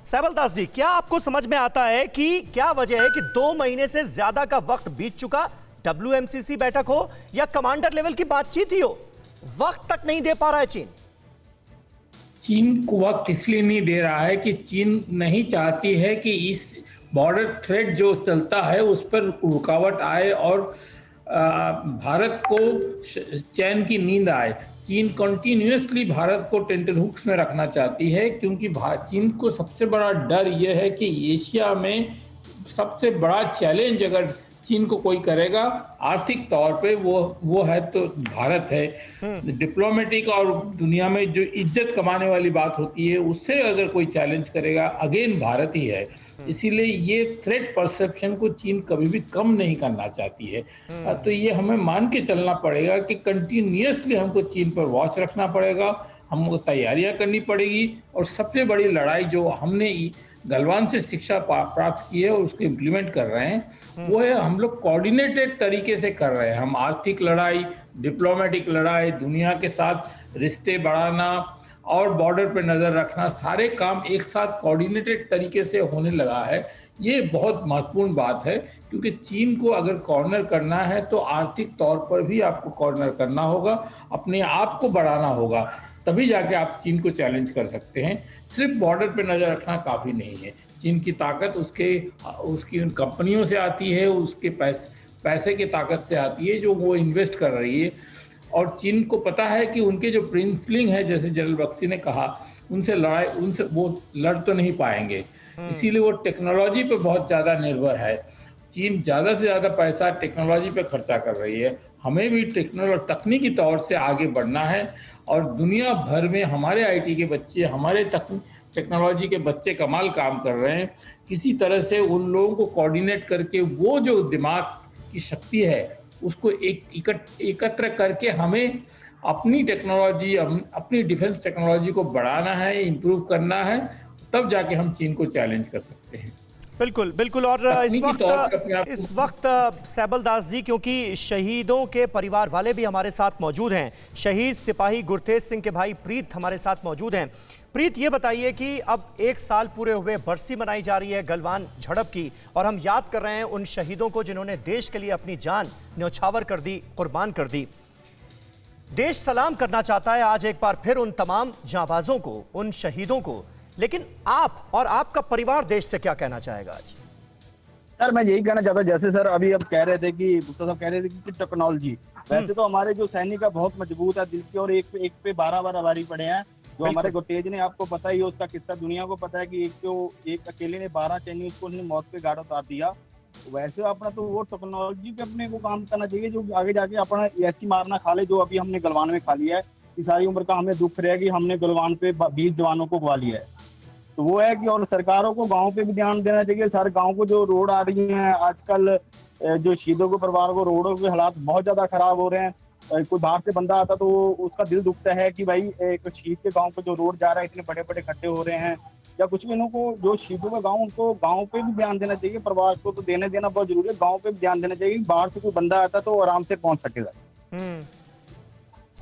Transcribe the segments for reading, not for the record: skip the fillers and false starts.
सैबल दास जी, क्या आपको समझ में आता है कि क्या वजह है कि 2 महीने से ज्यादा का वक्त बीत चुका, WMCC बैठक हो या कमांडर लेवल की बातचीत ही हो, वक्त तक नहीं दे पा रहा है चीन? चीन को वक्त इसलिए नहीं दे रहा है कि चीन नहीं चाहती है कि इस बॉर्डर थ्रेट जो चलता है उस पर रुकावट आए और भारत को चैन की नींद आए। चीन कंटिन्यूअसली भारत को टेंटर हुक्स में रखना चाहती है, क्योंकि चीन को सबसे बड़ा डर यह है कि एशिया में सबसे बड़ा चैलेंज अगर चीन को कोई करेगा आर्थिक तौर पे वो है तो भारत है। डिप्लोमेटिक और दुनिया में जो इज्जत कमाने वाली बात होती है उससे अगर कोई चैलेंज करेगा अगेन भारत ही है। इसीलिए ये थ्रेट परसेप्शन को चीन कभी भी कम नहीं करना चाहती है। तो ये हमें मान के चलना पड़ेगा कि कंटिन्यूअसली हमको चीन पर वॉच रखना पड़ेगा, हमको तैयारियां करनी पड़ेगी। और सबसे बड़ी लड़ाई जो हमने गलवान से शिक्षा प्राप्त की है और उसको इम्प्लीमेंट कर रहे हैं वो है हम लोग कोऑर्डिनेटेड तरीके से कर रहे हैं। हम आर्थिक लड़ाई, डिप्लोमेटिक लड़ाई, दुनिया के साथ रिश्ते बढ़ाना और बॉर्डर पे नजर रखना, सारे काम एक साथ कोऑर्डिनेटेड तरीके से होने लगा है। ये बहुत महत्वपूर्ण बात है, क्योंकि चीन को अगर कॉर्नर करना है तो आर्थिक तौर पर भी आपको कॉर्नर करना होगा, अपने आप को बढ़ाना होगा, तभी जाके आप चीन को चैलेंज कर सकते हैं। सिर्फ बॉर्डर पे नजर रखना काफी नहीं है। चीन की ताकत उसकी उन कंपनियों से आती है, उसके पैसे की ताकत से आती है जो वो इन्वेस्ट कर रही है। और चीन को पता है कि उनके जो प्रिंसलिंग है, जैसे जनरल बख्शी ने कहा, उनसे वो लड़ तो नहीं पाएंगे। इसीलिए वो टेक्नोलॉजी पे बहुत ज़्यादा निर्भर है। चीन ज़्यादा से ज़्यादा पैसा टेक्नोलॉजी पे खर्चा कर रही है। हमें भी तकनीकी तौर से आगे बढ़ना है और दुनिया भर में हमारे आईटी के बच्चे, हमारे टेक्नोलॉजी के बच्चे कमाल काम कर रहे हैं। किसी तरह से उन लोगों को कोऑर्डिनेट करके वो जो दिमाग की शक्ति है उसको एकत्र करके हमें अपनी टेक्नोलॉजी, अपनी डिफेंस टेक्नोलॉजी को बढ़ाना है, इम्प्रूव करना है, तब जाके हम चीन को चैलेंज कर सकते हैं। बिल्कुल बिल्कुल। और इस वक्त सैबल दास जी, क्योंकि शहीदों के परिवार वाले भी हमारे साथ मौजूद हैं, शहीद सिपाही गुरतेज सिंह के भाई प्रीत हमारे साथ मौजूद हैं। प्रीत, ये बताइए कि अब 1 साल पूरे हुए, बरसी मनाई जा रही है गलवान झड़प की, और हम याद कर रहे हैं उन शहीदों को जिन्होंने देश के लिए अपनी जान न्यौछावर कर दी, कुर्बान कर दी। देश सलाम करना चाहता है आज एक बार फिर उन तमाम जांबाजों को, उन शहीदों को, लेकिन आप और आपका परिवार देश से क्या कहना चाहेगा आज? सर, मैं यही कहना चाहता हूं, जैसे सर अभी अब कह रहे थे कि गुप्ता साहब कह रहे थे कि टेक्नोलॉजी, वैसे तो हमारे जो सैनिक है बहुत मजबूत है दिल के, और एक पे 12 बार आभारी पड़े हैं। जो हमारे गुरतेज ने, आपको पता ही है उसका किस्सा, दुनिया को पता है कि एक अकेले ने 12 सैनिक उसको मौत पे घाट उतार दिया। वैसे अपना तो वो टेक्नोलॉजी पे अपने को काम करना चाहिए जो आगे जाके अपना ऐसी मारना खा ले जो अभी हमने गलवान में खा लिया है। कि सारी उम्र का हमें दुख रहा कि हमने गलवान पे 20 जवानों को गवा लिया है। तो वो है कि और सरकारों को गांव पे भी ध्यान देना चाहिए। सारे गांव को जो रोड आ रही हैं आजकल, जो शहीदों के परिवार को रोडों के हालात बहुत ज्यादा खराब हो रहे हैं। कोई बाहर से बंदा आता तो उसका दिल दुखता है कि भाई एक शहीद के गांव पे जो रोड जा रहा है इतने बड़े बड़े खड्डे हो रहे हैं या कुछ भी। इनको जो शहीदों का गाँव, उनको गाँव पे भी ध्यान देना चाहिए। परिवार को तो देना बहुत जरूरी है, गाँव पे भी ध्यान देना चाहिए। बाहर से कोई बंदा आता तो आराम से पहुंच सकेगा।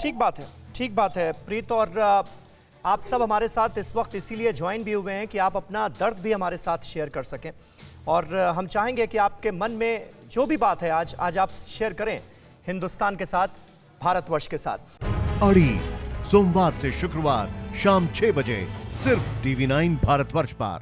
ठीक बात है, ठीक बात है प्रीत। और आप सब हमारे साथ इस वक्त इसीलिए ज्वाइन भी हुए हैं कि आप अपना दर्द भी हमारे साथ शेयर कर सकें, और हम चाहेंगे कि आपके मन में जो भी बात है आज आप शेयर करें हिंदुस्तान के साथ, भारतवर्ष के साथ। अड़ी सोमवार से शुक्रवार शाम 6 बजे सिर्फ TV9 भारतवर्ष पर।